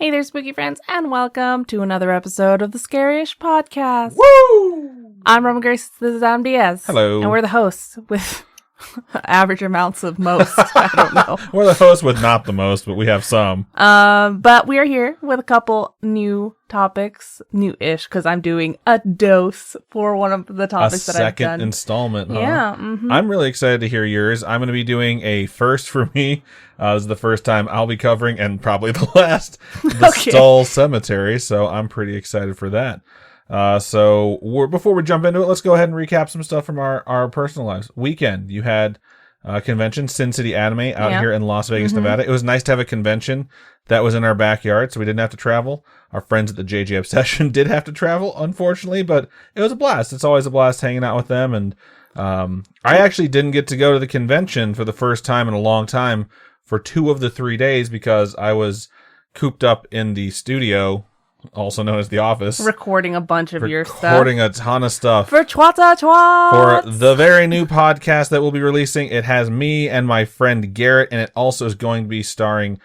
Hey there, spooky friends, and welcome to another episode of the Scaryish podcast. Woo! I'm Roman Grace, this is Adam Diaz. Hello. And we're the hosts with average amounts of most. I don't know. We're the hosts with not the most, but we have some. But we are here with a couple new topics, new-ish, because I'm doing a dose for one of the topics that I've done. A second installment, huh? Yeah. Mm-hmm. I'm really excited to hear yours. I'm going to be doing a first for me. This is the first time I'll be covering, and probably the last, the Stull Cemetery, so I'm pretty excited for that. Before we jump into it, let's go ahead and recap some stuff from our personal lives. Weekend, you had a convention, Sin City Anime, out here in Las Vegas, Nevada. It was nice to have a convention that was in our backyard, so we didn't have to travel. Our friends at the JJ Obsession did have to travel, unfortunately, but it was a blast. It's always a blast hanging out with them, and I actually didn't get to go to the convention for the first time in a long time for 2 of the 3 days because I was cooped up in the studio, also known as the office, recording a bunch of your stuff. Recording a ton of stuff. For Twats. For the very new podcast that we'll be releasing. It has me and my friend Garrett, and it also is going to be starring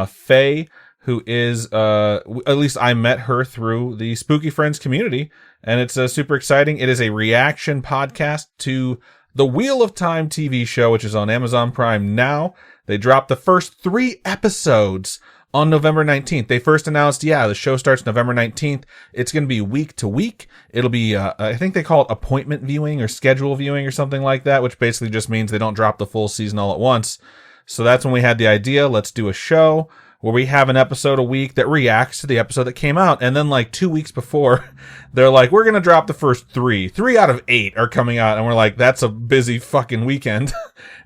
Faye, who is, at least I met her through the Spooky Friends community, and it's super exciting. It is a reaction podcast to the Wheel of Time TV show, which is on Amazon Prime now. They dropped the first 3 episodes on November 19th. They first announced, the show starts November 19th. It's going to be week to week. It'll be, I think they call it appointment viewing or schedule viewing or something like that, which basically just means they don't drop the full season all at once. So that's when we had the idea, let's do a show where we have an episode a week that reacts to the episode that came out. And then like 2 weeks before, they're like, we're going to drop the first 3. 3 out of 8 are coming out. And we're like, that's a busy fucking weekend.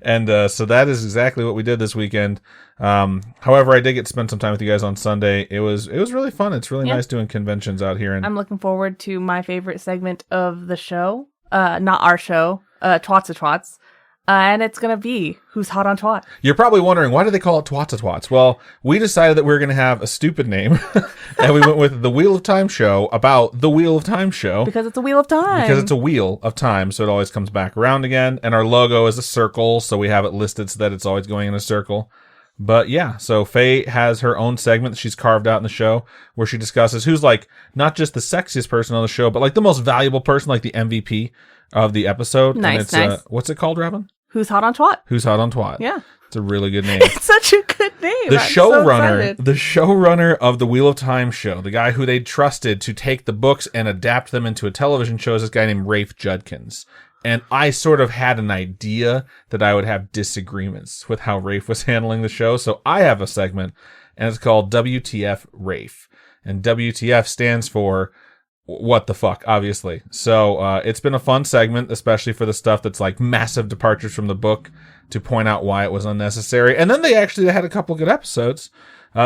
And so that is exactly what we did this weekend. However, I did get to spend some time with you guys on Sunday. It was really fun. It's really nice doing conventions out here. And I'm looking forward to my favorite segment of the show. Not our show, Twats. And it's going to be Who's Hot on Twat. You're probably wondering, why do they call it Twats? Well, we decided that we were going to have a stupid name. And we went with the Wheel of Time show about the Wheel of Time show. Because it's a Wheel of Time. Because it's a Wheel of Time, so it always comes back around again. And our logo is a circle, so we have it listed so that it's always going in a circle. But yeah, so Faye has her own segment that she's carved out in the show where she discusses who's like not just the sexiest person on the show, but like the most valuable person, like the MVP of the episode. Nice. What's it called, Robin? Who's Hot on Twat? Who's Hot on Twat? Yeah. It's a really good name. It's such a good name. The showrunner of the Wheel of Time show, the guy who they trusted to take the books and adapt them into a television show is this guy named Rafe Judkins. And I sort of had an idea that I would have disagreements with how Rafe was handling the show. So I have a segment, and it's called WTF Rafe. And WTF stands for what the fuck, obviously. So it's been a fun segment, especially for the stuff that's like massive departures from the book to point out why it was unnecessary. And then they had a couple good episodes.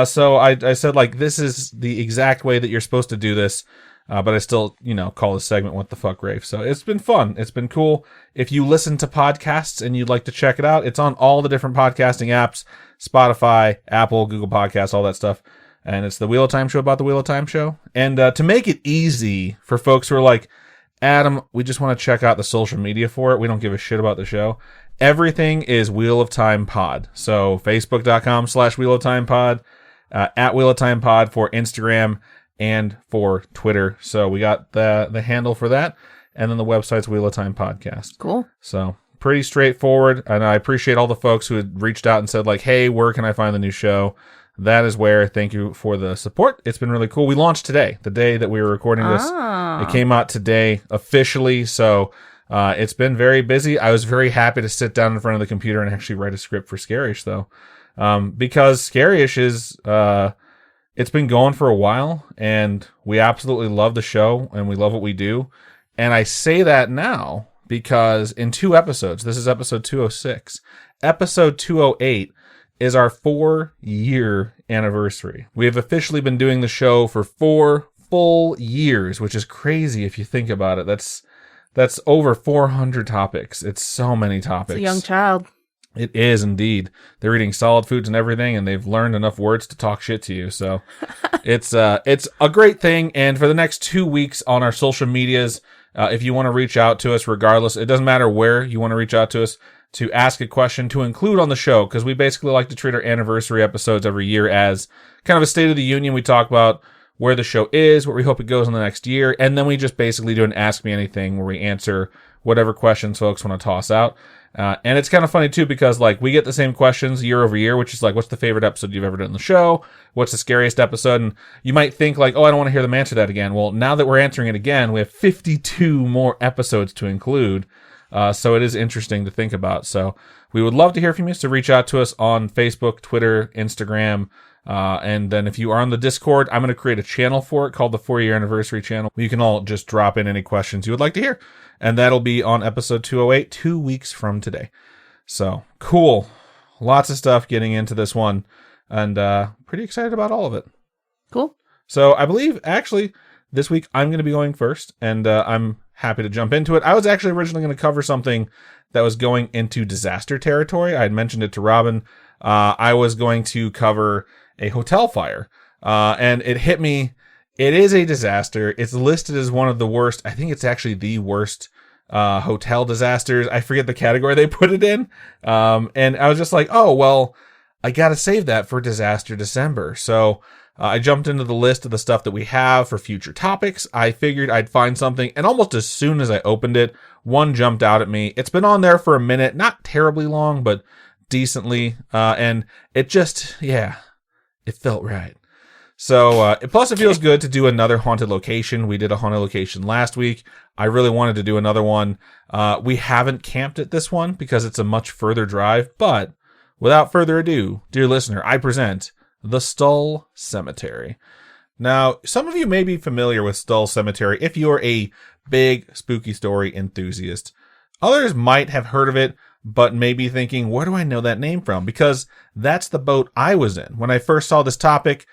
So I said, like, this is the exact way that you're supposed to do this. But I still, call this segment What the Fuck, Rafe. So it's been fun. It's been cool. If you listen to podcasts and you'd like to check it out, it's on all the different podcasting apps, Spotify, Apple, Google Podcasts, all that stuff. And it's the Wheel of Time show about the Wheel of Time show. And to make it easy for folks who are like, Adam, we just want to check out the social media for it. We don't give a shit about the show. Everything is Wheel of Time Pod. So Facebook.com/Wheel of Time Pod, at Wheel of Time Pod for Instagram and for Twitter. So we got the handle for that. And then the website's Wheel of Time Podcast. Cool. So pretty straightforward. And I appreciate all the folks who had reached out and said like, hey, where can I find the new show? That is where. Thank you for the support. It's been really cool. We launched today, the day that we were recording this. It came out today officially. So it's been very busy. I was very happy to sit down in front of the computer and actually write a script for Scaryish, though. Because Scaryish is... it's been going for a while, and we absolutely love the show, and we love what we do. And I say that now because in 2 episodes, this is episode 206, episode 208 is our 4-year anniversary. We have officially been doing the show for 4 full years, which is crazy if you think about it. That's over 400 topics. It's so many topics. It's a young child. It is indeed. They're eating solid foods and everything, and they've learned enough words to talk shit to you. So it's a great thing. And for the next 2 weeks on our social medias, if you want to reach out to us, regardless, it doesn't matter where you want to reach out to us. to ask a question to include on the show, because we basically like to treat our anniversary episodes every year as kind of a State of the Union. We talk about where the show is, where we hope it goes in the next year, and then we just basically do an Ask Me Anything where we answer whatever questions folks want to toss out. And it's kind of funny too, because like we get the same questions year over year, which is like, what's the favorite episode you've ever done on the show? What's the scariest episode? And you might think like, oh, I don't want to hear them answer that again. Well, now that we're answering it again, we have 52 more episodes to include. So it is interesting to think about. So we would love to hear from you. So reach out to us on Facebook, Twitter, Instagram. And then if you are on the Discord, I'm going to create a channel for it called the 4-year anniversary channel. You can all just drop in any questions you would like to hear. And that'll be on episode 208, 2 weeks from today. So cool. Lots of stuff getting into this one. And pretty excited about all of it. Cool. So I believe actually this week I'm going to be going first. And I'm happy to jump into it. I was actually originally going to cover something that was going into disaster territory. I had mentioned it to Robin. I was going to cover a hotel fire. And it hit me. It is a disaster. It's listed as one of the worst. I think it's actually the worst hotel disasters. I forget the category they put it in. And I was just like, oh, well, I got to save that for Disaster December. So I jumped into the list of the stuff that we have for future topics. I figured I'd find something. And almost as soon as I opened it, one jumped out at me. It's been on there for a minute, not terribly long, but decently. And it just, yeah, it felt right. So, plus it feels good to do another haunted location. We did a haunted location last week. I really wanted to do another one. We haven't camped at this one because it's a much further drive, but without further ado, dear listener, I present the Stull Cemetery. Now, some of you may be familiar with Stull Cemetery if you're a big spooky story enthusiast. Others might have heard of it, but may be thinking, where do I know that name from? Because that's the boat I was in. When I first saw this topic,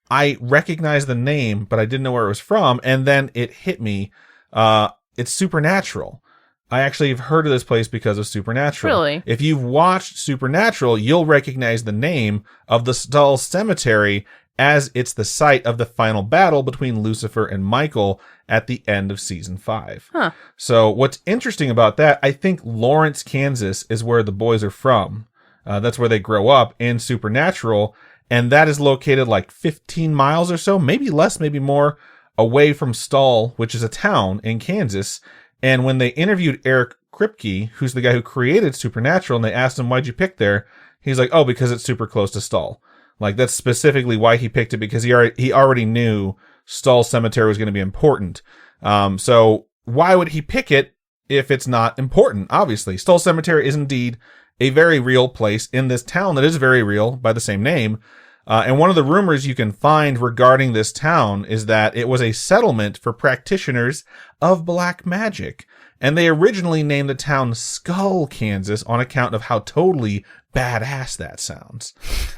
I recognized the name, but I didn't know where it was from. And then it hit me. It's Supernatural. I actually have heard of this place because of Supernatural. Really? If you've watched Supernatural, you'll recognize the name of the Stull Cemetery as it's the site of the final battle between Lucifer and Michael at the end of season 5. Huh. So what's interesting about that, I think Lawrence, Kansas is where the boys are from. That's where they grow up in Supernatural. And that is located like 15 miles or so, maybe less, maybe more, away from Stull, which is a town in Kansas. And when they interviewed Eric Kripke, who's the guy who created Supernatural, and they asked him, why'd you pick there? He's like, oh, because it's super close to Stull. Like, that's specifically why he picked it, because he already knew Stull Cemetery was going to be important. So why would he pick it if it's not important? Obviously, Stull Cemetery is indeed a very real place in this town that is very real by the same name. And one of the rumors you can find regarding this town is that it was a settlement for practitioners of black magic. And they originally named the town Skull, Kansas, on account of how totally badass that sounds.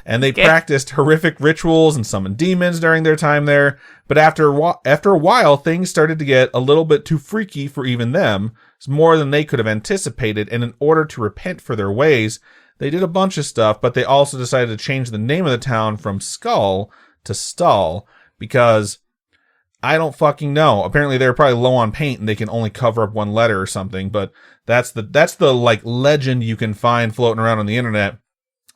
And they practiced horrific rituals and summoned demons during their time there. But after a while, things started to get a little bit too freaky for even them. It's more than they could have anticipated. And in order to repent for their ways, they did a bunch of stuff, but they also decided to change the name of the town from Skull to Stull because I don't fucking know. Apparently they're probably low on paint and they can only cover up one letter or something, but that's the like legend you can find floating around on the internet,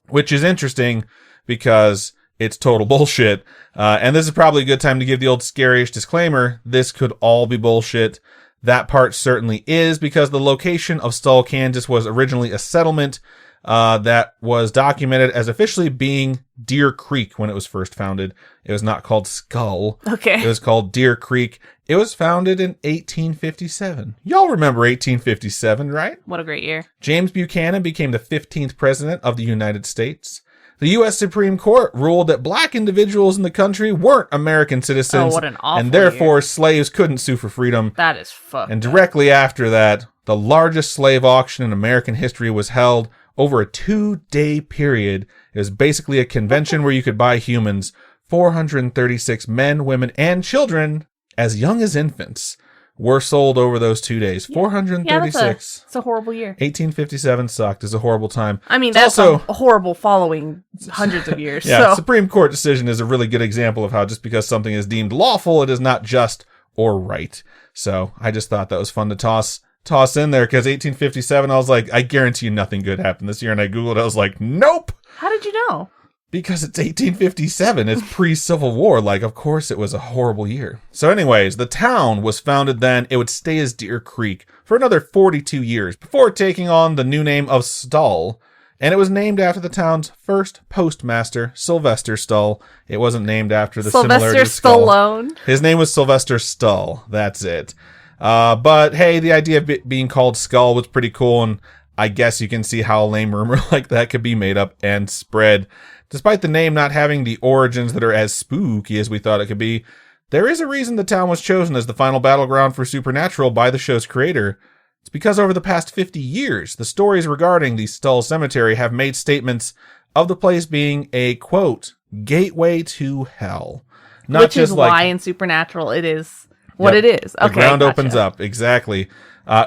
which is interesting because it's total bullshit. And this is probably a good time to give the old Scaryish disclaimer. This could all be bullshit. That part certainly is, because the location of Stull, Kansas was originally a settlement that was documented as officially being Deer Creek when it was first founded. It was not called Skull. Okay. It was called Deer Creek. It was founded in 1857. Y'all remember 1857, right? What a great year. James Buchanan became the 15th president of the United States. The U.S. Supreme Court ruled that black individuals in the country weren't American citizens. Oh, what an awful and therefore year. Slaves couldn't sue for freedom. That is fucked. And directly after that, the largest slave auction in American history was held over a 2-day period. It was basically a convention where you could buy humans. 436 men, women, and children, as young as infants, were sold over those 2 days. 436. It's a horrible year. 1857 sucked. It's a horrible time. I mean, It's that's also a horrible following hundreds of years. Yeah, so. Supreme Court decision is a really good example of how just because something is deemed lawful, it is not just or right. So I just thought that was fun to toss toss in there because 1857, I was like, I guarantee you nothing good happened this year. And I Googled, I was like, nope. How did you know? Because it's 1857. It's pre-Civil War. Like, of course it was a horrible year. So anyways, the town was founded then. It would stay as Deer Creek for another 42 years before taking on the new name of Stull. And it was named after the town's first postmaster, Sylvester Stull. It wasn't named after the similarity to Skull. Stallone. His name was Sylvester Stull. That's it. But hey, the idea of it being called Skull was pretty cool. And I guess you can see how a lame rumor like that could be made up and spread. Despite the name not having the origins that are as spooky as we thought it could be, there is a reason the town was chosen as the final battleground for Supernatural by the show's creator. It's because over the past 50 years, the stories regarding the Stull Cemetery have made statements of the place being a, quote, gateway to hell. Not Which just is like, why in Supernatural it is what Yep. it is. Okay, the ground gotcha. opens up. Exactly.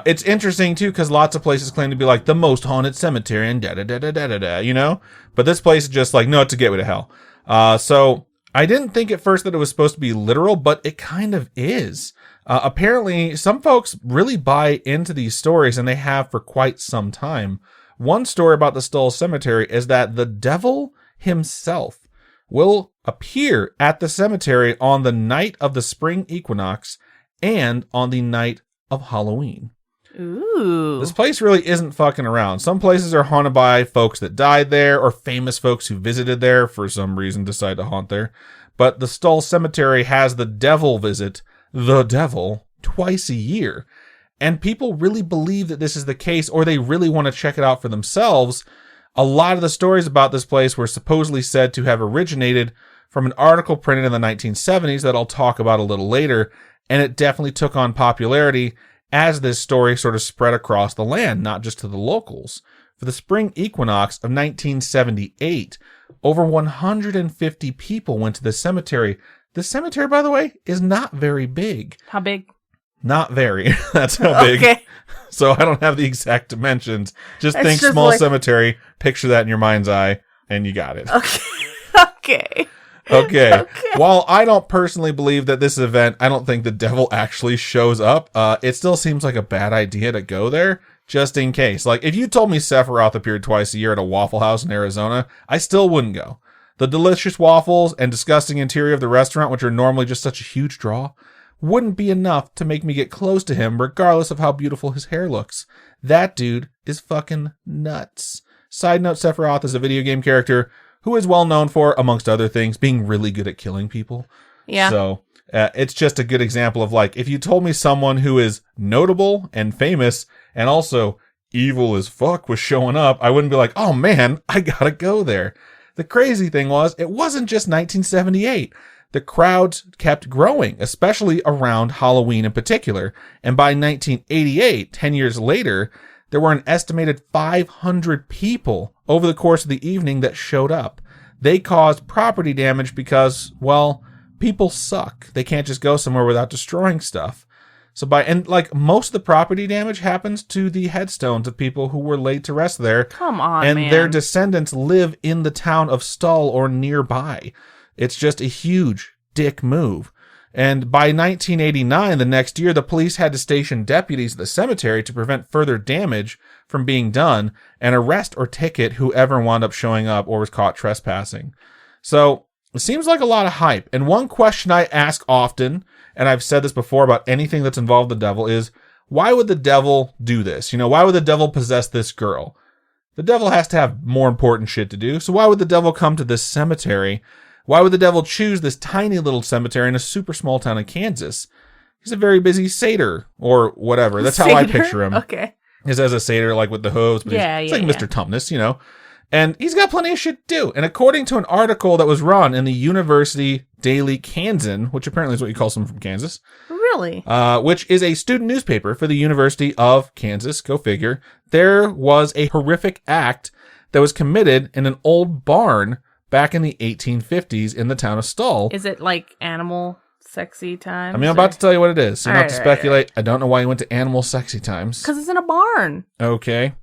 It's interesting, too, because lots of places claim to be like the most haunted cemetery and da-da-da-da-da-da, you know? But this place is just like, no, it's a gateway to hell. So I didn't think at first that it was supposed to be literal, but it kind of is. Apparently, some folks really buy into these stories, and they have for quite some time. One story about the Stull Cemetery is that the devil himself will appear at the cemetery on the night of the spring equinox and on the night of Halloween. Ooh. This place really isn't fucking around. Some places are haunted by folks that died there or famous folks who visited there for some reason decide to haunt there. But the Stull Cemetery has the devil visit the devil twice a year. And people really believe that this is the case, or they really want to check it out for themselves. A lot of the stories about this place were supposedly said to have originated from an article printed in the 1970s that I'll talk about a little later. And it definitely took on popularity as this story sort of spread across the land, not just to the locals. For the spring equinox of 1978, over 150 people went to the cemetery. The cemetery, by the way, is not very big. How big? Not very. That's how big. Okay. So I don't have the exact dimensions. Just It's think just small like- cemetery, picture that in your mind's eye, and you got it. Okay. Okay. Okay. While I don't personally believe that this event, I don't think the devil actually shows up. It still seems like a bad idea to go there, just in case. Like, if you told me Sephiroth appeared twice a year at a Waffle House in Arizona, I still wouldn't go. The delicious waffles and disgusting interior of the restaurant, which are normally just such a huge draw, wouldn't be enough to make me get close to him, regardless of how beautiful his hair looks. That dude is fucking nuts. Side note, Sephiroth is a video game character who is well known for, amongst other things, being really good at killing people. Yeah. So it's just a good example of, like, if you told me someone who is notable and famous and also evil as fuck was showing up, I wouldn't be like, oh man, I gotta go there. The crazy thing was, it wasn't just 1978. The crowds kept growing, especially around Halloween in particular. And by 1988, 10 years later, there were an estimated 500 people over the course of the evening that showed up. They caused property damage because, well, people suck. They can't just go somewhere without destroying stuff. And most of the property damage happens to the headstones of people who were laid to rest there. Come on, and man. their descendants live in the town of Stull or nearby. It's just a huge dick move. And by 1989, the next year, the police had to station deputies at the cemetery to prevent further damage from being done and arrest or ticket whoever wound up showing up or was caught trespassing. So it seems like a lot of hype. And one question I ask often, and I've said this before about anything that's involved the devil, is why would the devil do this? You know, why would the devil possess this girl? The devil has to have more important shit to do. So why would the devil come to this cemetery? Why would the devil choose this tiny little cemetery in a super small town in Kansas? He's a very busy satyr or whatever. That's how I Satyr? picture him. Okay. He's as a satyr, like with the hooves. But Yeah, he's yeah, like yeah. Mr. Tumnus, you know. And he's got plenty of shit to do. And according to an article that was run in the University Daily Kansan, which apparently is what you call someone from Kansas, Really? which is a student newspaper for the University of Kansas, go figure, there was a horrific act that was committed in an old barn back in the 1850s in the town of Stull. Is it like animal sexy time? I mean, I'm about to tell you what it is. So you don't have to Alright, speculate. I don't know why you went to animal sexy times. Because it's in a barn. Okay.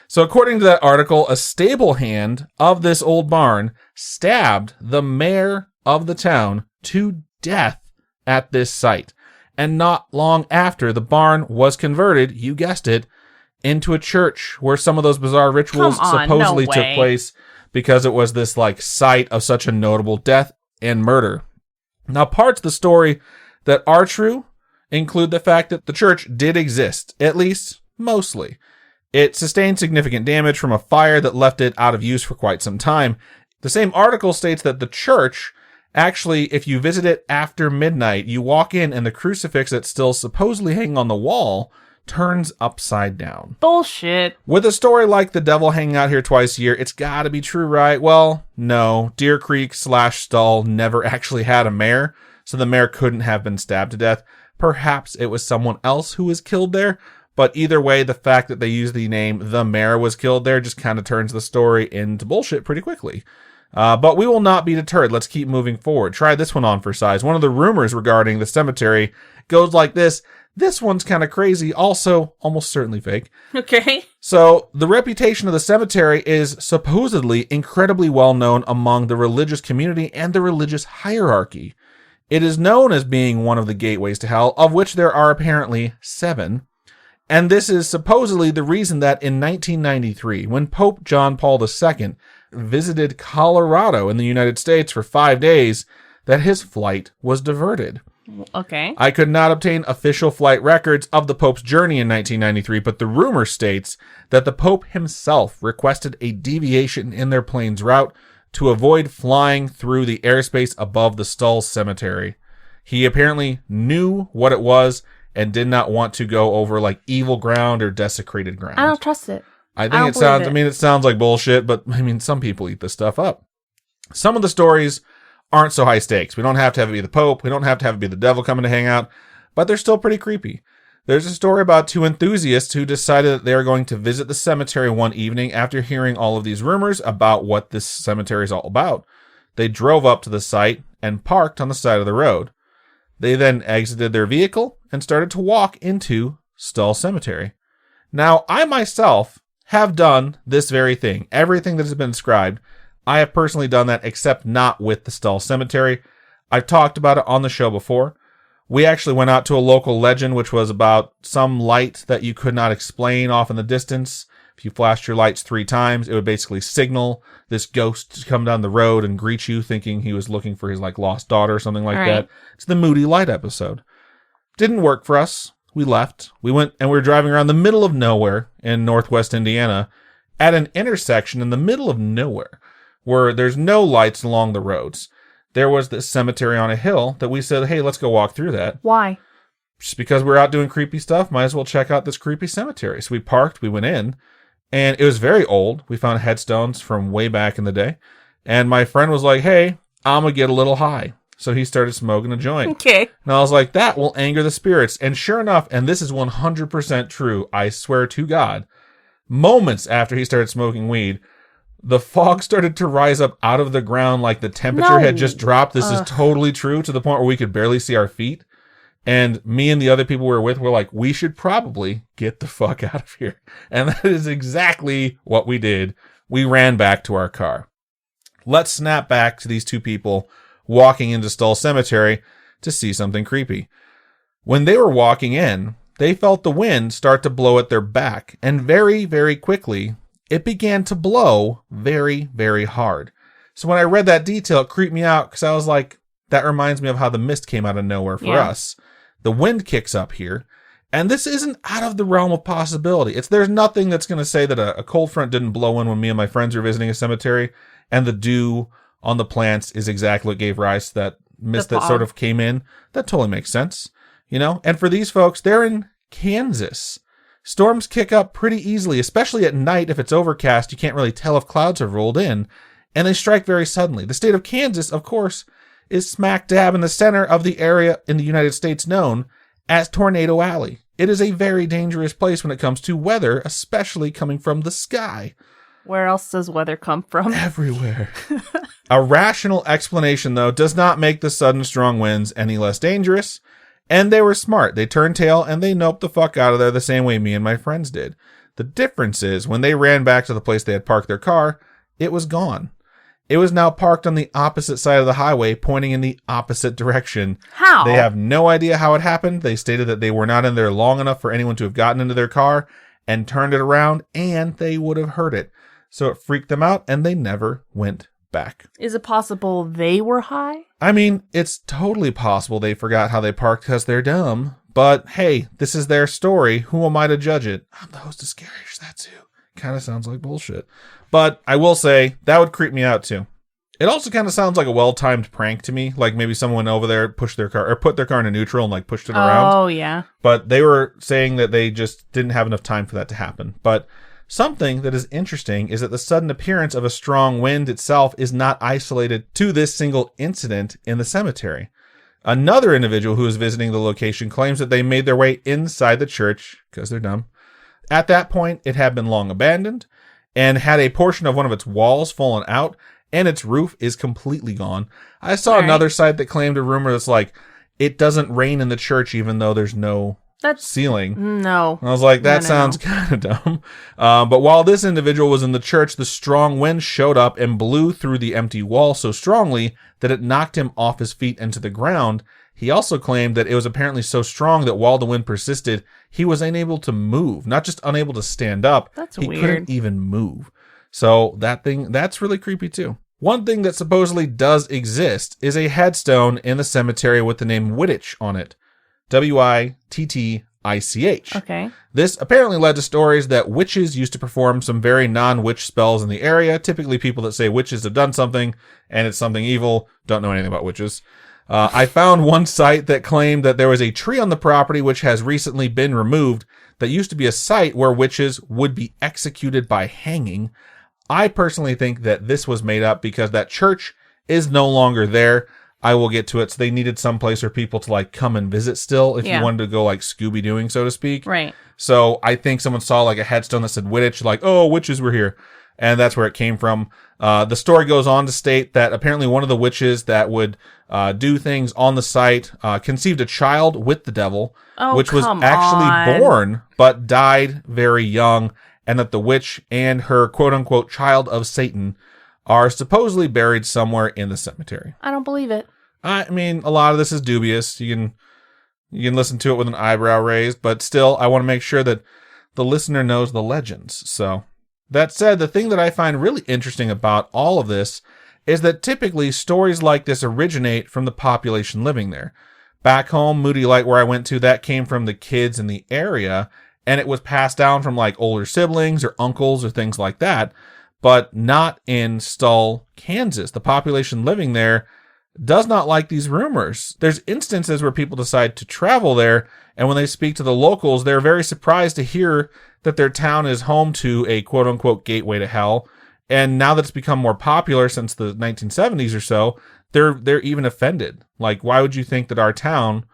So according to that article, a stable hand of this old barn stabbed the mayor of the town to death at this site. And not long after, the barn was converted, you guessed it, into a church where some of those bizarre rituals supposedly took place because it was this like site of such a notable death and murder. Now, parts of the story that are true include the fact that the church did exist, at least mostly. It sustained significant damage from a fire that left it out of use for quite some time. The same article states that the church, actually, if you visit it after midnight, you walk in and the crucifix that's still supposedly hanging on the wall turns upside down. Bullshit. With a story like the devil hanging out here twice a year, it's gotta be true, right? Well, no. Deer Creek / Stull never actually had a mayor, so the mayor couldn't have been stabbed to death. Perhaps it was someone else who was killed there, but either way, the fact that they use the name the mayor was killed there just kind of turns the story into bullshit pretty quickly. But we will not be deterred. Let's keep moving forward. Try this one on for size. One of the rumors regarding the cemetery goes like this. This one's kind of crazy, also almost certainly fake. Okay. So, the reputation of the cemetery is supposedly incredibly well known among the religious community and the religious hierarchy. It is known as being one of the gateways to hell, of which there are apparently 7. And this is supposedly the reason that in 1993, when Pope John Paul II visited Colorado in the United States for 5 days, that his flight was diverted. Okay. I could not obtain official flight records of the Pope's journey in 1993, but the rumor states that the Pope himself requested a deviation in their plane's route to avoid flying through the airspace above the Stull Cemetery. He apparently knew what it was and did not want to go over like evil ground or desecrated ground. I don't trust it. I think it sounds like bullshit, but I mean, some people eat this stuff up. Some of the stories aren't so high stakes. We don't have to have it be the Pope. We don't have to have it be the devil coming to hang out, but they're still pretty creepy. There's a story about 2 enthusiasts who decided that they are going to visit the cemetery one evening after hearing all of these rumors about what this cemetery is all about. They drove up to the site and parked on the side of the road. They then exited their vehicle and started to walk into Stull Cemetery. Now, I myself have done this very thing. Everything that has been described, I have personally done that, except not with the Stull Cemetery. I've talked about it on the show before. We actually went out to a local legend, which was about some light that you could not explain off in the distance. If you flashed your lights 3 times, it would basically signal this ghost to come down the road and greet you, thinking he was looking for his like lost daughter or something like that. It's the Moody Light episode. Didn't work for us. We left. We went and we were driving around the middle of nowhere in northwest Indiana at an intersection in the middle of nowhere where there's no lights along the roads. There was this cemetery on a hill that we said, hey, let's go walk through that. Why? Just because we're out doing creepy stuff, might as well check out this creepy cemetery. So we parked, we went in, and it was very old. We found headstones from way back in the day. And my friend was like, hey, I'm going to get a little high. So he started smoking a joint. Okay. And I was like, that will anger the spirits. And sure enough, and this is 100% true, I swear to God, moments after he started smoking weed, the fog started to rise up out of the ground like the temperature had just dropped. This is totally true, to the point where we could barely see our feet. And me and the other people we were with were like, we should probably get the fuck out of here. And that is exactly what we did. We ran back to our car. Let's snap back to these 2 people walking into Stull Cemetery to see something creepy. When they were walking in, they felt the wind start to blow at their back. And very, very quickly, it began to blow very, very hard. So when I read that detail, it creeped me out because I was like, that reminds me of how the mist came out of nowhere for us. The wind kicks up here, and this isn't out of the realm of possibility. There's nothing that's going to say that a cold front didn't blow in when me and my friends were visiting a cemetery, and the dew on the plants is exactly what gave rise to that mist that sort of came in. That totally makes sense, you know? And for these folks, they're in Kansas. Storms kick up pretty easily, especially at night. If it's overcast, you can't really tell if clouds have rolled in, and they strike very suddenly. The state of Kansas, of course, is smack dab in the center of the area in the United States known as Tornado Alley. It is a very dangerous place when it comes to weather, especially coming from the sky. Where else does weather come from? Everywhere. A rational explanation, though, does not make the sudden strong winds any less dangerous. And they were smart. They turned tail and they noped the fuck out of there the same way me and my friends did. The difference is when they ran back to the place they had parked their car, it was gone. It was now parked on the opposite side of the highway, pointing in the opposite direction. How? They have no idea how it happened. They stated that they were not in there long enough for anyone to have gotten into their car and turned it around, and they would have heard it. So it freaked them out, and they never went back. Is it possible they were high? I mean, it's totally possible they forgot how they parked because they're dumb. But hey, this is their story. Who am I to judge it? I'm the host of Scaryish, that's who. Kind of sounds like bullshit. But I will say, that would creep me out too. It also kind of sounds like a well-timed prank to me. Like maybe someone over there pushed their car, or put their car into neutral and like pushed it around. Oh, yeah. But they were saying that they just didn't have enough time for that to happen. But something that is interesting is that the sudden appearance of a strong wind itself is not isolated to this single incident in the cemetery. Another individual who is visiting the location claims that they made their way inside the church, because they're dumb. At that point, it had been long abandoned and had a portion of one of its walls fallen out, and its roof is completely gone. I saw another site that claimed a rumor that's like, it doesn't rain in the church even though there's no ceiling. No. I was like, that sounds kind of dumb. But while this individual was in the church, the strong wind showed up and blew through the empty wall so strongly that it knocked him off his feet into the ground. He also claimed that it was apparently so strong that while the wind persisted, he was unable to move, not just unable to stand up. That's he weird. Couldn't even move. So that's really creepy too. One thing that supposedly does exist is a headstone in the cemetery with the name Wittich on it. Wittich. Okay. This apparently led to stories that witches used to perform some very non-witch spells in the area. Typically people that say witches have done something and it's something evil. Don't know anything about witches. I found one site that claimed that there was a tree on the property which has recently been removed that used to be a site where witches would be executed by hanging. I personally think that this was made up because that church is no longer there. I will get to it. So they needed some place for people to like come and visit still if you wanted to go like Scooby-Dooing, so to speak. Right. So I think someone saw like a headstone that said Wittich, like, oh, witches were here. And that's where it came from. The story goes on to state that apparently one of the witches that would do things on the site conceived a child with the devil, which was actually born but died very young, and that the witch and her quote-unquote child of Satan are supposedly buried somewhere in the cemetery. I don't believe it. I mean, a lot of this is dubious. You can listen to it with an eyebrow raised, but still, I want to make sure that the listener knows the legends. So, that said, the thing that I find really interesting about all of this is that typically stories like this originate from the population living there. Back home, Moody Light, where I went to, that came from the kids in the area, and it was passed down from like older siblings or uncles or things like that, but not in Stull, Kansas. The population living there does not like these rumors. There's instances where people decide to travel there, and when they speak to the locals, they're very surprised to hear that their town is home to a quote-unquote gateway to hell. And now that it's become more popular since the 1970s or so, they're even offended. Like, why would you think that our town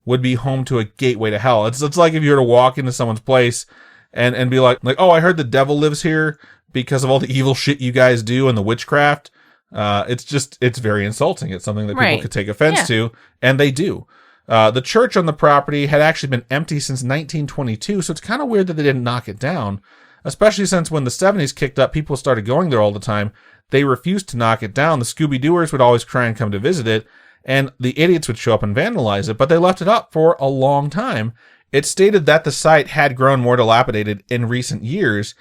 would be home to a gateway to hell? It's like if you were to walk into someone's place and be like, oh, I heard the devil lives here because of all the evil shit you guys do and the witchcraft. It's very insulting. It's something that people could take offense to, and they do. The church on the property had actually been empty since 1922, so it's kind of weird that they didn't knock it down, especially since when the 70s kicked up, people started going there all the time. They refused to knock it down. The Scooby-Dooers would always try and come to visit it, and the idiots would show up and vandalize it, but they left it up for a long time. It stated that the site had grown more dilapidated in recent years,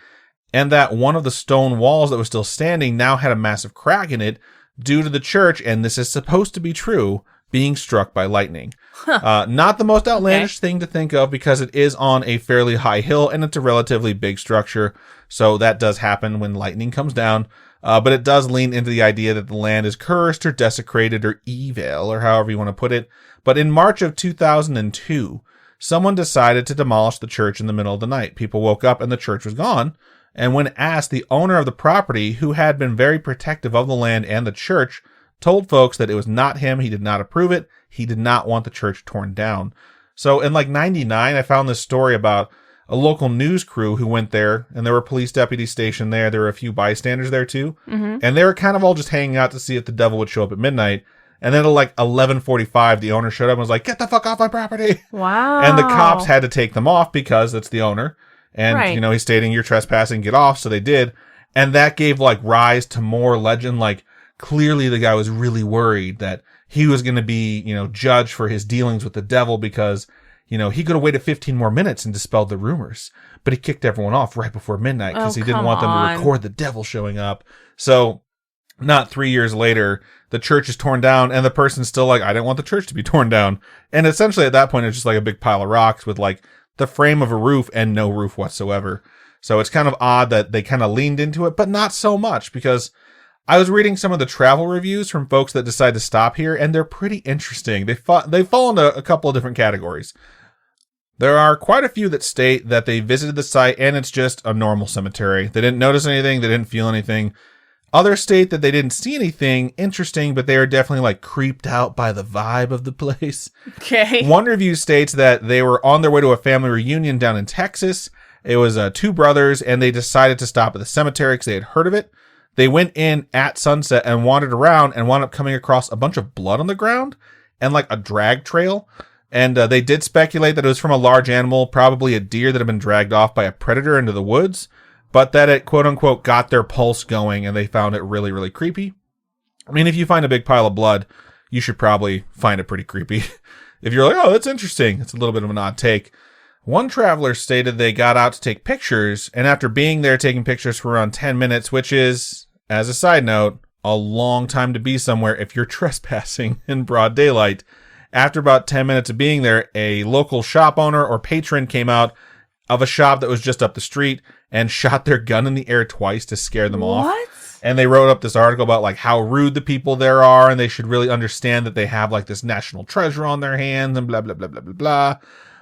and that one of the stone walls that was still standing now had a massive crack in it due to the church, and this is supposed to be true, being struck by lightning. Not the most outlandish thing to think of because it is on a fairly high hill and it's a relatively big structure, so that does happen when lightning comes down. But it does lean into the idea that the land is cursed or desecrated or evil, or however you want to put it. But in March of 2002, someone decided to demolish the church in the middle of the night. People woke up and the church was gone. And when asked, the owner of the property, who had been very protective of the land and the church, told folks that it was not him. He did not approve it. He did not want the church torn down. So in like 99, I found this story about a local news crew who went there, and there were police deputies stationed there. There were a few bystanders there too. Mm-hmm. And they were kind of all just hanging out to see if the devil would show up at midnight. And then at like 11:45, the owner showed up and was like, "Get the fuck off my property." Wow. And the cops had to take them off because it's the owner. And, he's stating you're trespassing, get off. So they did. And that gave like rise to more legend. Like clearly the guy was really worried that he was going to be, judged for his dealings with the devil because, he could have waited 15 more minutes and dispelled the rumors. But he kicked everyone off right before midnight because he didn't want them to record the devil showing up. So not 3 years later, the church is torn down and the person's still like, I didn't want the church to be torn down. And essentially at that point, it's just like a big pile of rocks with like the frame of a roof and no roof whatsoever. So it's kind of odd that they kind of leaned into it, but not so much, because I was reading some of the travel reviews from folks that decide to stop here, and they're pretty interesting. They fall into a couple of different categories. There are quite a few that state that they visited the site and it's just a normal cemetery. They didn't notice anything. They didn't feel anything. Others state that they didn't see anything interesting, but they are definitely like creeped out by the vibe of the place. Okay. One review states that they were on their way to a family reunion down in Texas. It was two brothers, and they decided to stop at the cemetery because they had heard of it. They went in at sunset and wandered around and wound up coming across a bunch of blood on the ground and like a drag trail. And they did speculate that it was from a large animal, probably a deer that had been dragged off by a predator into the woods, but that it quote unquote got their pulse going and they found it really, really creepy. I mean, if you find a big pile of blood, you should probably find it pretty creepy. If you're like, oh, that's interesting, it's a little bit of an odd take. One traveler stated they got out to take pictures, and after being there taking pictures for around 10 minutes, which is, as a side note, a long time to be somewhere if you're trespassing in broad daylight. After about 10 minutes of being there, a local shop owner or patron came out of a shop that was just up the street and shot their gun in the air twice to scare them off. What? And they wrote up this article about like how rude the people there are, and they should really understand that they have like this national treasure on their hands and blah, blah, blah, blah, blah, blah.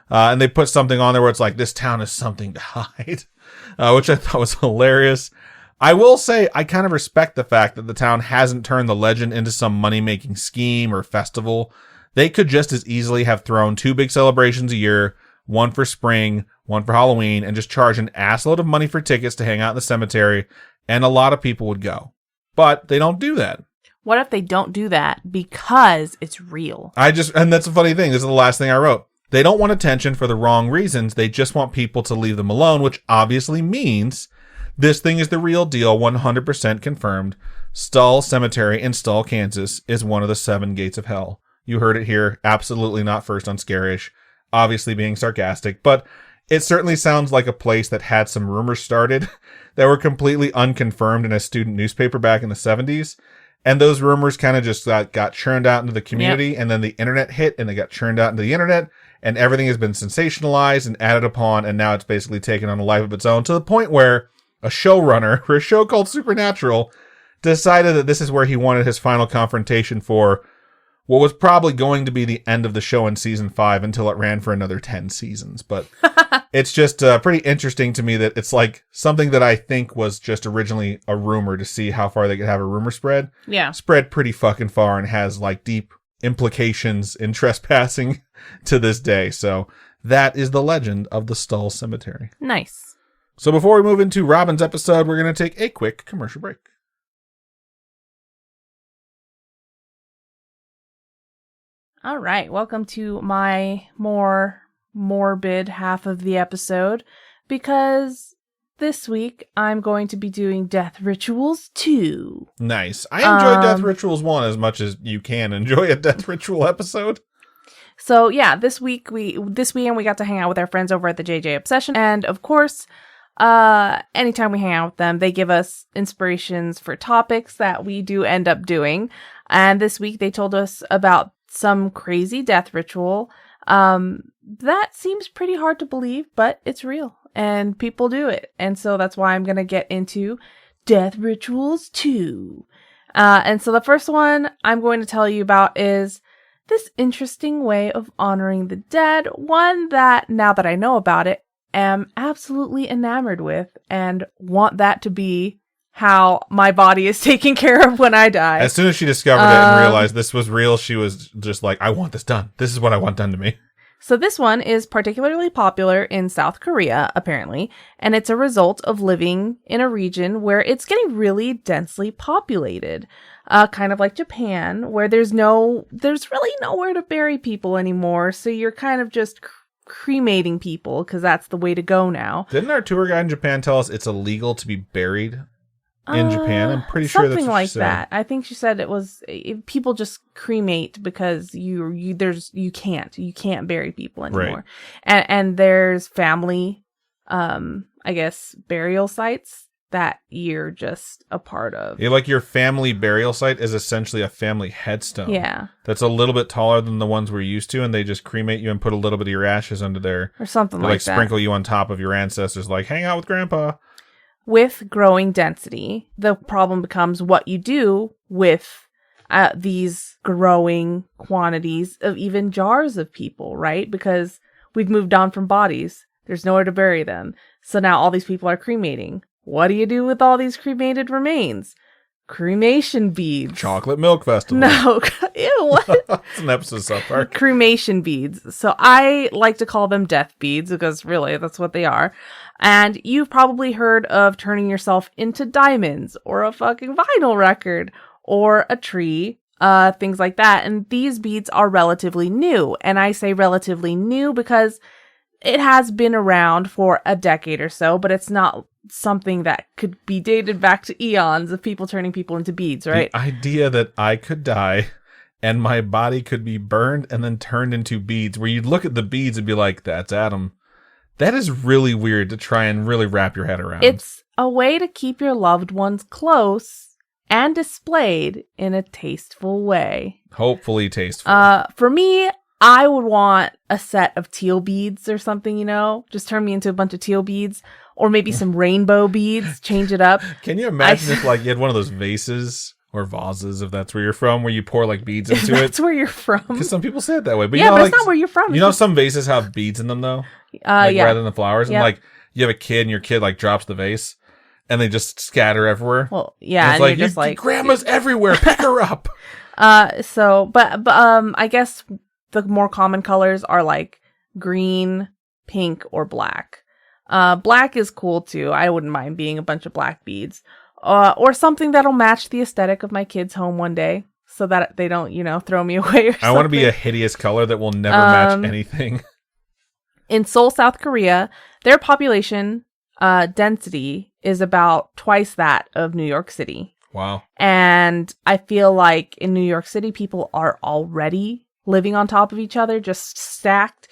And they put something on there where it's like, this town is something to hide, which I thought was hilarious. I will say I kind of respect the fact that the town hasn't turned the legend into some money-making scheme or festival. They could just as easily have thrown 2 big celebrations a year, one for spring, one for Halloween, and just charge an assload of money for tickets to hang out in the cemetery, and a lot of people would go. But they don't do that. What if they don't do that because it's real? And that's a funny thing. This is the last thing I wrote. They don't want attention for the wrong reasons. They just want people to leave them alone, which obviously means this thing is the real deal, 100% confirmed. Stull Cemetery in Stull, Kansas is one of the 7 gates of hell. You heard it here. Absolutely not first on Scaryish. Obviously being sarcastic, but it certainly sounds like a place that had some rumors started that were completely unconfirmed in a student newspaper back in the 70s. And those rumors kind of just got churned out into the community, yep. And then the internet hit and they got churned out into the internet, and everything has been sensationalized and added upon, and now it's basically taken on a life of its own to the point where a showrunner for a show called Supernatural decided that this is where he wanted his final confrontation for what was probably going to be the end of the show in season 5 until it ran for another 10 seasons. But it's just pretty interesting to me that it's like something that I think was just originally a rumor to see how far they could have a rumor spread. Yeah. Spread pretty fucking far and has like deep implications in trespassing to this day. So that is the legend of the Stull Cemetery. Nice. So before we move into Robin's episode, we're going to take a quick commercial break. All right, welcome to my more morbid half of the episode, because this week I'm going to be doing Death Rituals 2. Nice. I enjoyed Death Rituals 1 as much as you can enjoy a Death Ritual episode. So yeah, this weekend we got to hang out with our friends over at the JJ Obsession, and of course, anytime we hang out with them, they give us inspirations for topics that we do end up doing. And this week they told us about some crazy death ritual that seems pretty hard to believe, but it's real and people do it. And so that's why I'm going to get into Death Rituals 2. And so the first one I'm going to tell you about is this interesting way of honoring the dead, one that, now that I know about it, am absolutely enamored with and want that to be how my body is taken care of when I die. As soon as she discovered it and realized this was real, she was just like, I want this done. This is what I want done to me. So this one is particularly popular in South Korea, apparently, and it's a result of living in a region where it's getting really densely populated. Kind of like Japan, where there's really nowhere to bury people anymore, so you're kind of just cremating people, because that's the way to go now. Didn't our tour guide in Japan tell us it's illegal to be buried in Japan. I'm pretty sure that's something what like she said. that. I think she said it was people just cremate because you can't bury people anymore, Right. and there's family, I guess burial sites that you're just a part of. Yeah, like your family burial site is essentially a family headstone. Yeah. That's a little bit taller than the ones we're used to, and they just cremate you and put a little bit of your ashes under there. Or something like that. Sprinkle you on top of your ancestors, like, hang out with Grandpa. With growing density, the problem becomes what you do with these growing quantities of even jars of people, right? Because we've moved on from bodies. There's nowhere to bury them. So now all these people are cremating. What do you do with all these cremated remains? Cremation beads. Chocolate Milk Festival. No. Ew, what? It's an episode of South Park. Cremation beads. So I like to call them death beads because really that's what they are. And you've probably heard of turning yourself into diamonds or a fucking vinyl record or a tree, things like that. And these beads are relatively new. And I say relatively new because it has been around for a decade or so, but it's not something that could be dated back to eons of people turning people into beads, right? The idea that I could die and my body could be burned and then turned into beads, where you'd look at the beads and be like, that's Adam. That is really weird to try and really wrap your head around. It's a way to keep your loved ones close and displayed in a tasteful way. Hopefully tasteful. For me, I would want a set of teal beads or something, just turn me into a bunch of teal beads. Or maybe some rainbow beads, change it up. Can you imagine if you had one of those vases or vases, if that's where you're from, where you pour beads into it? That's where you're from. Because some people say it that way. But but it's not where you're from. Some vases have beads in them though? Yeah. Rather than the flowers. Yep. And you have a kid and your kid drops the vase and they just scatter everywhere. Well, yeah. And it's you're just grandma's everywhere. Pick her up. But I guess the more common colors are green, pink, or black. Black is cool too. I wouldn't mind being a bunch of black beads. Or something that'll match the aesthetic of my kids' home one day so that they don't, throw me away or something. I want to be a hideous color that will never match anything. In Seoul, South Korea, their population density is about twice that of New York City. Wow. And I feel like in New York City, people are already living on top of each other, just stacked.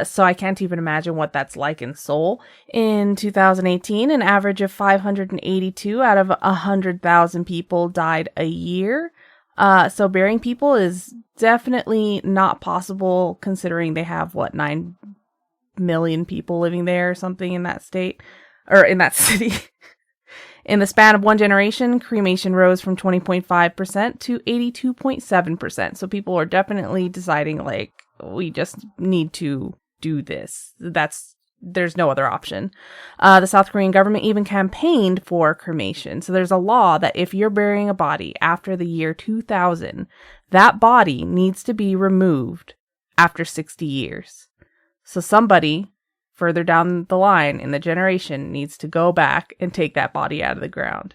So I can't even imagine what that's like in Seoul. In 2018, an average of 582 out of 100,000 people died a year. So burying people is definitely not possible considering they have, 9 million people living there or something in that state, or in that city. In the span of one generation, cremation rose from 20.5% to 82.7%. So people are definitely deciding we just need to do this. There's no other option. The South Korean government even campaigned for cremation. So there's a law that if you're burying a body after the year 2000, that body needs to be removed after 60 years. So somebody further down the line in the generation needs to go back and take that body out of the ground.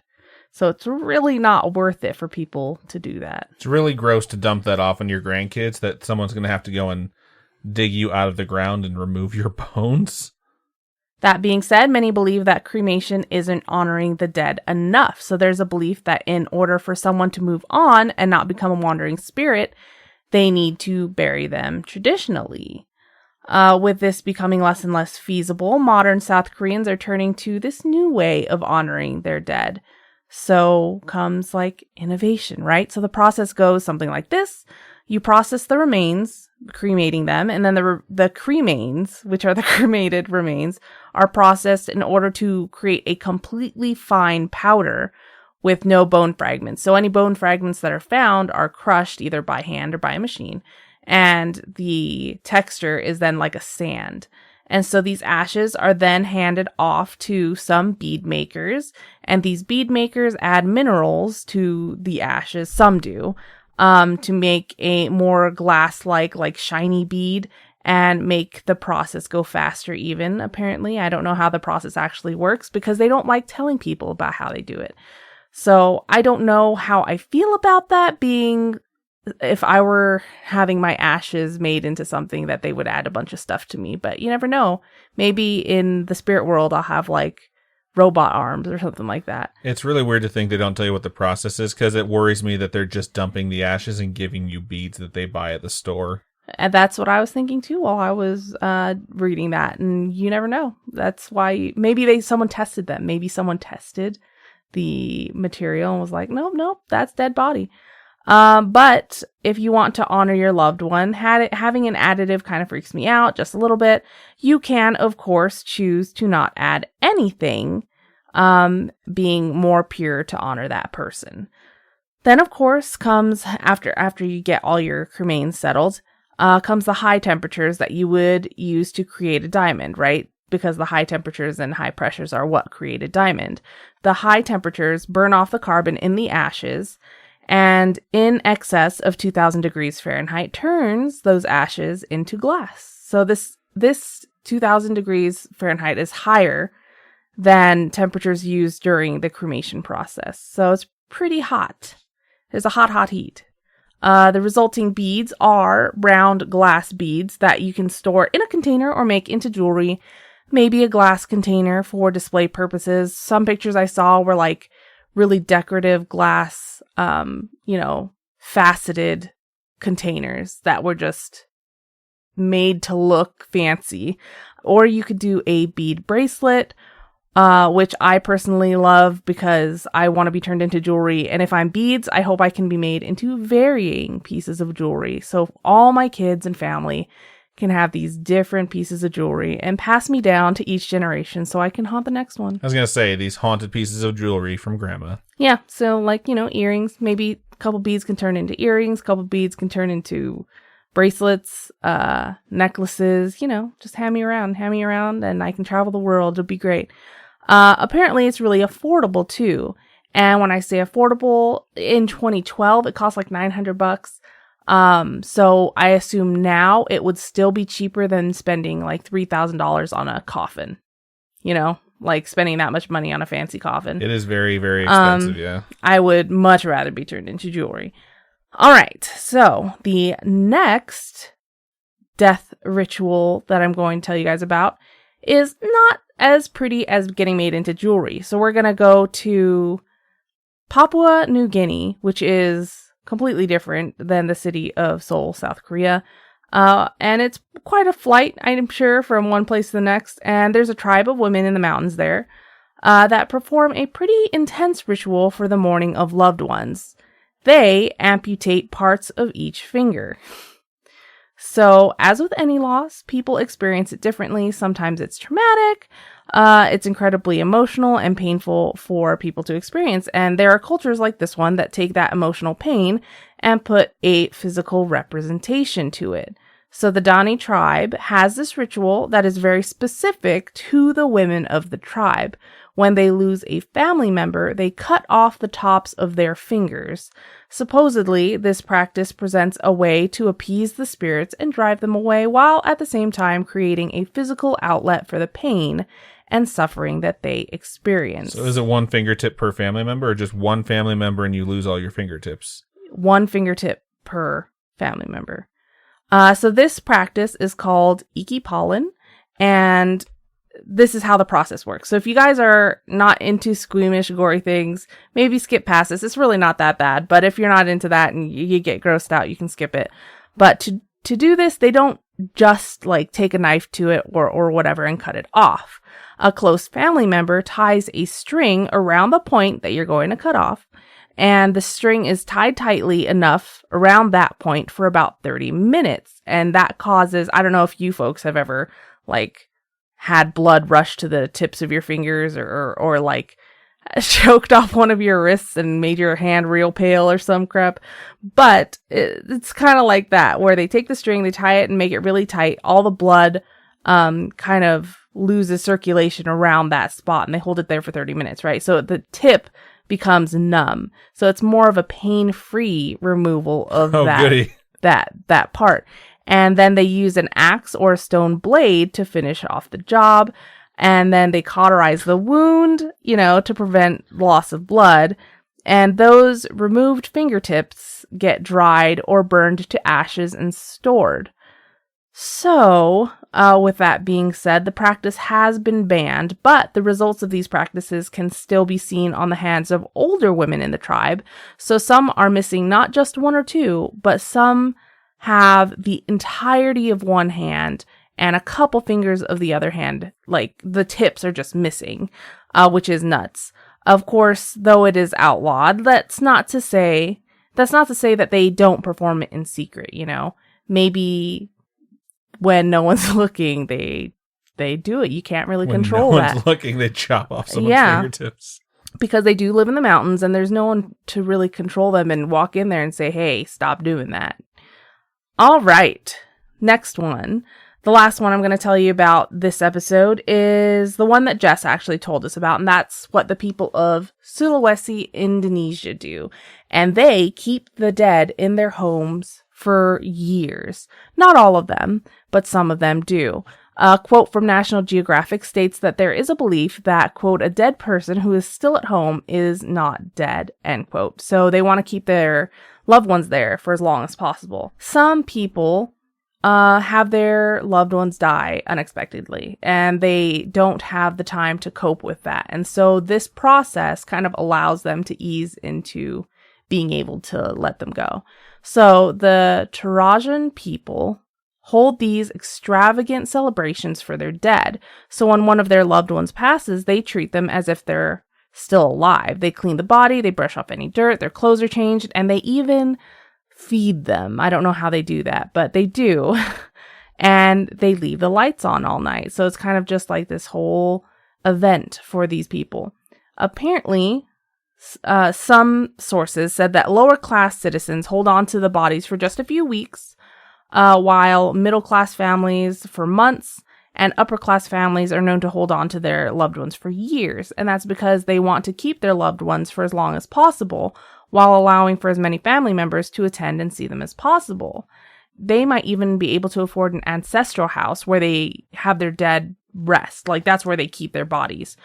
So it's really not worth it for people to do that. It's really gross to dump that off on your grandkids, that someone's going to have to go and dig you out of the ground and remove your bones. That being said, many believe that cremation isn't honoring the dead enough. So there's a belief that in order for someone to move on and not become a wandering spirit, they need to bury them traditionally. With this becoming less and less feasible, modern South Koreans are turning to this new way of honoring their dead. So comes innovation, right? So the process goes something like this. You process the remains, cremating them, and then the cremains, which are the cremated remains, are processed in order to create a completely fine powder with no bone fragments. So any bone fragments that are found are crushed either by hand or by a machine. And the texture is then like a sand. And so these ashes are then handed off to some bead makers. And these bead makers add minerals to the ashes. Some do. To make a more glass-like shiny bead and make the process go faster even, apparently. I don't know how the process actually works because they don't like telling people about how they do it. So I don't know how I feel about that being if I were having my ashes made into something that they would add a bunch of stuff to me. But you never know. Maybe in the spirit world, I'll have robot arms or something like that. It's really weird to think they don't tell you what the process is, because it worries me that they're just dumping the ashes and giving you beads that they buy at the store. And that's what I was thinking too while I was reading that. And you never know. That's why maybe someone tested them. Maybe someone tested the material and was like, nope, that's dead body. But if you want to honor your loved one, having an additive kind of freaks me out just a little bit. You can, of course, choose to not add anything, being more pure to honor that person. Then, of course, comes after you get all your cremains settled, comes the high temperatures that you would use to create a diamond, right? Because the high temperatures and high pressures are what create a diamond. The high temperatures burn off the carbon in the ashes, and in excess of 2,000 degrees Fahrenheit turns those ashes into glass. So this 2,000 degrees Fahrenheit is higher than temperatures used during the cremation process. So it's pretty hot. There's a hot heat. The resulting beads are round glass beads that you can store in a container or make into jewelry, maybe a glass container for display purposes. Some pictures I saw were like really decorative glass, faceted containers that were just made to look fancy. Or you could do a bead bracelet, which I personally love because I want to be turned into jewelry. And if I'm beads, I hope I can be made into varying pieces of jewelry. So all my kids and family can have these different pieces of jewelry and pass me down to each generation so I can haunt the next one. I was going to say, these haunted pieces of jewelry from Grandma. Yeah, so like, earrings, maybe a couple beads can turn into earrings, a couple beads can turn into bracelets, necklaces, just hand me around and I can travel the world. It'll be great. Apparently it's really affordable too. And when I say affordable, in 2012, it cost like $900. So I assume now it would still be cheaper than spending like $3,000 on a coffin, like spending that much money on a fancy coffin. It is very, very expensive. Yeah. I would much rather be turned into jewelry. All right. So the next death ritual that I'm going to tell you guys about is not as pretty as getting made into jewelry. So we're going to go to Papua New Guinea, which is completely different than the city of Seoul, South Korea. And it's quite a flight, I'm sure, from one place to the next. And there's a tribe of women in the mountains there that perform a pretty intense ritual for the mourning of loved ones. They amputate parts of each finger. So, as with any loss, people experience it differently. Sometimes it's traumatic, it's incredibly emotional and painful for people to experience. And there are cultures like this one that take that emotional pain and put a physical representation to it. So the Dani tribe has this ritual that is very specific to the women of the tribe. When they lose a family member, they cut off the tops of their fingers. Supposedly, this practice presents a way to appease the spirits and drive them away, while at the same time creating a physical outlet for the pain and suffering that they experience. So is it one fingertip per family member, or just one family member and you lose all your fingertips? One fingertip per family member. So this practice is called Ikipalan, and this is how the process works. So if you guys are not into squeamish, gory things, maybe skip past this. It's really not that bad, but if you're not into that and you get grossed out, you can skip it. But to do this, they don't just like take a knife to it or whatever and cut it off. A close family member ties a string around the point that you're going to cut off, and the string is tied tightly enough around that point for about 30 minutes. And that causes, I don't know if you folks have ever like had blood rush to the tips of your fingers or like choked off one of your wrists and made your hand real pale or some crap. But it's kind of like that, where they take the string, they tie it and make it really tight. All the blood kind of loses circulation around that spot, and they hold it there for 30 minutes, right? So the tip becomes numb. So it's more of a pain-free removal of that part. And then they use an axe or a stone blade to finish off the job. And then they cauterize the wound, to prevent loss of blood. And those removed fingertips get dried or burned to ashes and stored. So, With that being said, the practice has been banned, but the results of these practices can still be seen on the hands of older women in the tribe. So some are missing not just one or two, but some have the entirety of one hand and a couple fingers of the other hand. Like the tips are just missing, which is nuts. Of course, though it is outlawed, that's not to say that they don't perform it in secret, you know. Maybe when no one's looking, they do it. You can't really control that. When no one's looking, they chop off someone's fingertips. Because they do live in the mountains and there's no one to really control them and walk in there and say, hey, stop doing that. All right. Next one. The last one I'm going to tell you about this episode is the one that Jess actually told us about, and that's what the people of Sulawesi, Indonesia do. And they keep the dead in their homes for years. Not all of them, but some of them do. A quote from National Geographic states that there is a belief that, quote, a dead person who is still at home is not dead, end quote. So they want to keep their loved ones there for as long as possible. Some people have their loved ones die unexpectedly, and they don't have the time to cope with that. And so this process kind of allows them to ease into being able to let them go. So the Torajan people hold these extravagant celebrations for their dead. So when one of their loved ones passes, they treat them as if they're still alive. They clean the body, they brush off any dirt, their clothes are changed, and they even feed them. I don't know how they do that, but they do. And they leave the lights on all night. So it's kind of just like this whole event for these people. Apparently, some sources said that lower class citizens hold on to the bodies for just a few weeks, while middle class families for months and upper class families are known to hold on to their loved ones for years. And that's because they want to keep their loved ones for as long as possible, while allowing for as many family members to attend and see them as possible. They might even be able to afford an ancestral house where they have their dead rest. Like that's where they keep their bodies.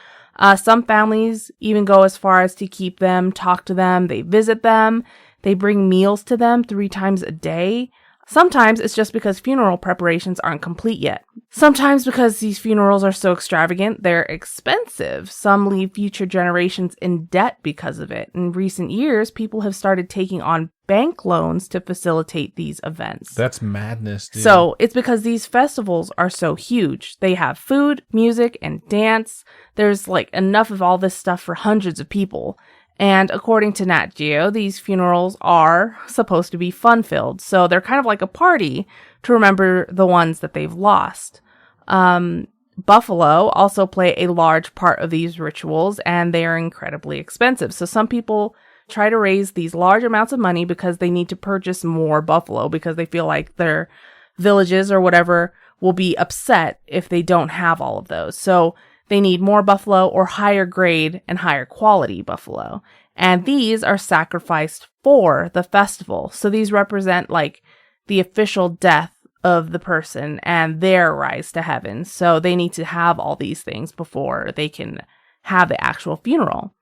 Some families even go as far as to keep them, talk to them, they visit them, they bring meals to them 3 times a day. Sometimes it's just because funeral preparations aren't complete yet. Sometimes because these funerals are so extravagant, they're expensive. Some leave future generations in debt because of it. In recent years, people have started taking on bank loans to facilitate these events. That's madness, dude. So it's because these festivals are so huge. They have food, music, and dance. There's like enough of all this stuff for hundreds of people. And according to Nat Geo, these funerals are supposed to be fun-filled. So they're kind of like a party to remember the ones that they've lost. Buffalo also play a large part of these rituals, and they are incredibly expensive. So some people try to raise these large amounts of money because they need to purchase more buffalo because they feel like their villages or whatever will be upset if they don't have all of those. So they need more buffalo or higher grade and higher quality buffalo. And these are sacrificed for the festival. So these represent like the official death of the person and their rise to heaven. So they need to have all these things before they can have the actual funeral.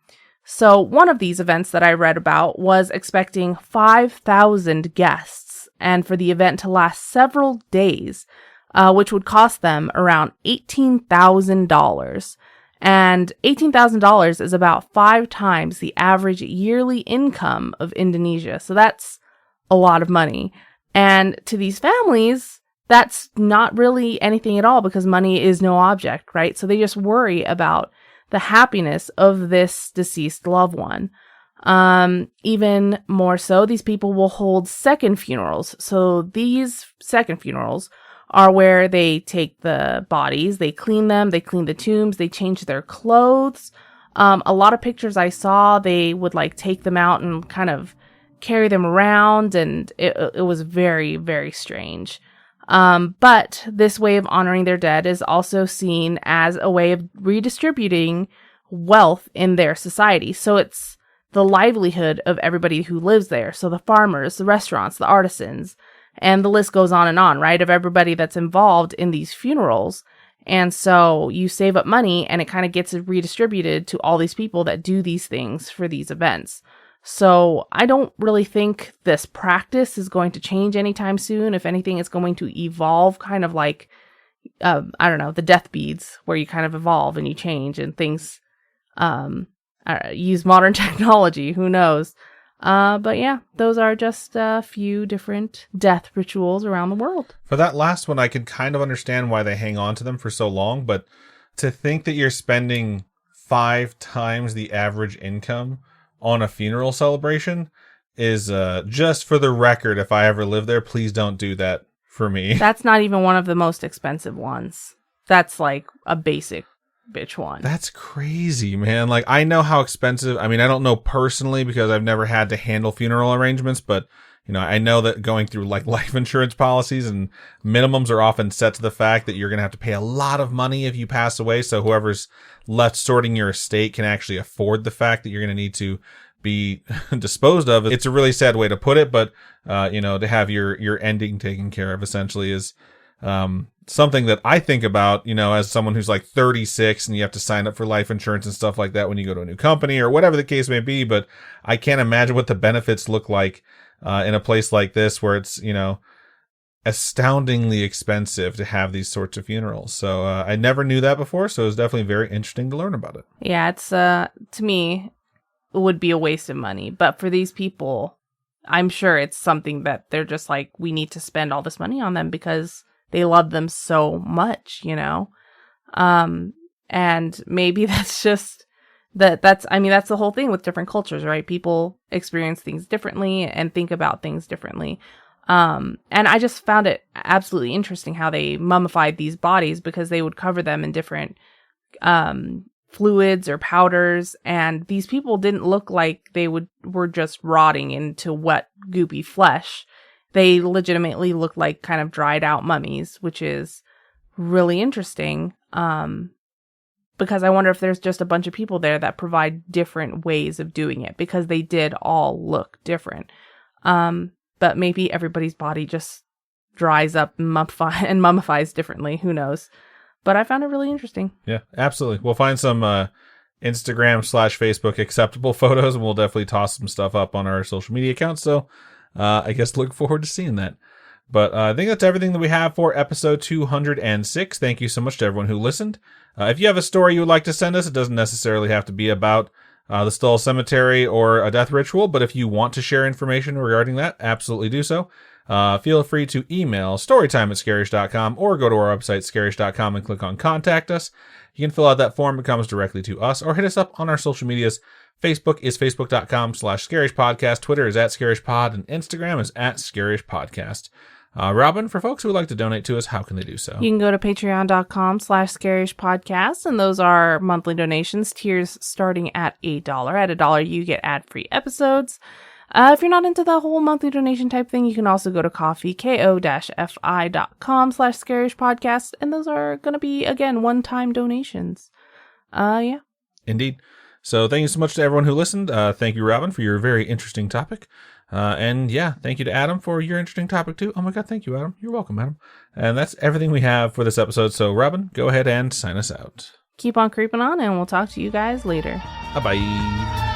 So one of these events that I read about was expecting 5,000 guests and for the event to last several days, which would cost them around $18,000. And $18,000 is about 5 times the average yearly income of Indonesia. So that's a lot of money. And to these families, that's not really anything at all because money is no object, right? So they just worry about the happiness of this deceased loved one. Even more so, these people will hold second funerals. So these second funerals are where they take the bodies, they clean them, they clean the tombs, they change their clothes. A lot of pictures I saw, they would like take them out and kind of carry them around, and it was very, very strange. But this way of honoring their dead is also seen as a way of redistributing wealth in their society. So it's the livelihood of everybody who lives there. So the farmers, the restaurants, the artisans, and the list goes on, right, of everybody that's involved in these funerals. And so you save up money and it kind of gets redistributed to all these people that do these things for these events. So I don't really think this practice is going to change anytime soon. If anything, it's going to evolve kind of like I don't know, the death beads, where you kind of evolve and you change and things use modern technology. Who knows? But yeah, those are just a few different death rituals around the world. For that last one, I can kind of understand why they hang on to them for so long, but to think that you're spending 5 times the average income on a funeral celebration is, just for the record, if I ever live there, please don't do that for me. That's not even one of the most expensive ones. That's like a basic bitch one. That's crazy, man. Like, I know how expensive. I mean, I don't know personally because I've never had to handle funeral arrangements, but I know that going through like life insurance policies and minimums are often set to the fact that you're going to have to pay a lot of money if you pass away. So whoever's left sorting your estate can actually afford the fact that you're going to need to be disposed of. It's a really sad way to put it, but to have your ending taken care of essentially is something that I think about, as someone who's like 36 and you have to sign up for life insurance and stuff like that when you go to a new company or whatever the case may be. But I can't imagine what the benefits look like in a place like this where it's, astoundingly expensive to have these sorts of funerals. So I never knew that before. So it was definitely very interesting to learn about it. Yeah, it's to me, it would be a waste of money. But for these people, I'm sure it's something that they're just like, we need to spend all this money on them because they love them so much, and maybe that's just that's the whole thing with different cultures, right? People experience things differently and think about things differently. And I just found it absolutely interesting how they mummified these bodies because they would cover them in different, fluids or powders. And these people didn't look like they were just rotting into wet, goopy flesh. They legitimately look like kind of dried out mummies, which is really interesting. Because I wonder if there's just a bunch of people there that provide different ways of doing it because they did all look different. But maybe everybody's body just dries up and mummifies differently. Who knows? But I found it really interesting. Yeah, absolutely. We'll find some Instagram/Facebook acceptable photos, and we'll definitely toss some stuff up on our social media accounts. So I guess look forward to seeing that. But I think that's everything that we have for episode 206. Thank you so much to everyone who listened. If you have a story you would like to send us, it doesn't necessarily have to be about the Stull Cemetery or a death ritual, but if you want to share information regarding that, absolutely do so. Feel free to email storytime@scaryish.com or go to our website, scaryish.com, and click on Contact Us. You can fill out that form. It comes directly to us, or hit us up on our social medias. Facebook is facebook.com/scariyishpodcast. Twitter is @scariyishpod, and Instagram is @scariyishpodcast. Robin, for folks who would like to donate to us, how can they do so? You can go to patreon.com/scariyishpodcast, and those are monthly donations, tiers starting at $8. At $1, you get ad-free episodes. If you're not into the whole monthly donation type thing, you can also go to ko-fi.com/scariyishpodcast, and those are going to be, again, one-time donations. Yeah. Indeed. So thank you so much to everyone who listened. Thank you, Robin, for your very interesting topic. And yeah, thank you to Adam for your interesting topic too. Oh my God, thank you, Adam. You're welcome, Adam. And that's everything we have for this episode. So Robin, go ahead and sign us out. Keep on creeping on, and we'll talk to you guys later. Bye-bye.